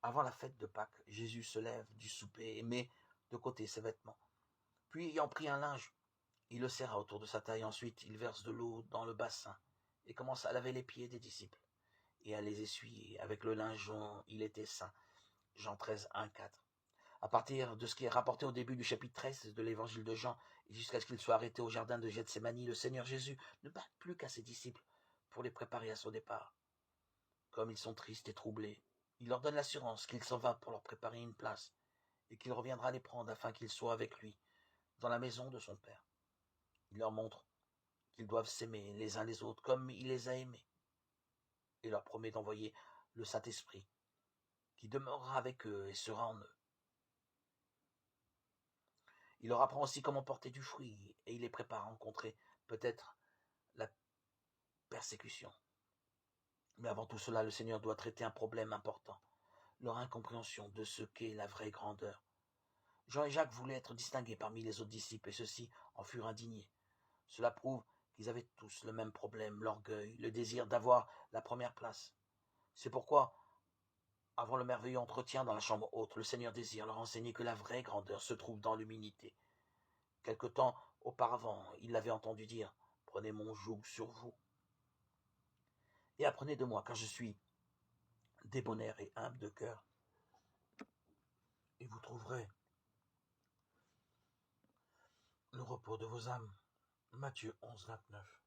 Avant la fête de Pâques, Jésus se lève du souper et met de côté ses vêtements. Puis, ayant pris un linge, il le serra autour de sa taille. Ensuite, il verse de l'eau dans le bassin et commence à laver les pieds des disciples et à les essuyer avec le linge dont il était saint. Jean 13, 1, 4. À partir de ce qui est rapporté au début du chapitre 13 de l'évangile de Jean, et jusqu'à ce qu'il soit arrêté au jardin de Gethsémani, le Seigneur Jésus ne parle plus qu'à ses disciples pour les préparer à son départ. Comme ils sont tristes et troublés, il leur donne l'assurance qu'il s'en va pour leur préparer une place et qu'il reviendra les prendre afin qu'ils soient avec lui dans la maison de son Père. Il leur montre qu'ils doivent s'aimer les uns les autres comme il les a aimés et leur promet d'envoyer le Saint-Esprit qui demeurera avec eux et sera en eux. Il leur apprend aussi comment porter du fruit et il les prépare à rencontrer peut-être la persécution. Mais avant tout cela, le Seigneur doit traiter un problème important, leur incompréhension de ce qu'est la vraie grandeur. Jean et Jacques voulaient être distingués parmi les autres disciples et ceux-ci en furent indignés. Cela prouve qu'ils avaient tous le même problème, l'orgueil, le désir d'avoir la première place. C'est pourquoi, avant le merveilleux entretien dans la chambre haute, le Seigneur désire leur enseigner que la vraie grandeur se trouve dans l'humilité. Quelque temps auparavant, il l'avait entendu dire « Prenez mon joug sur vous et apprenez de moi, car je suis débonnaire et humble de cœur, et vous trouverez le repos de vos âmes. » Matthieu 11, 29.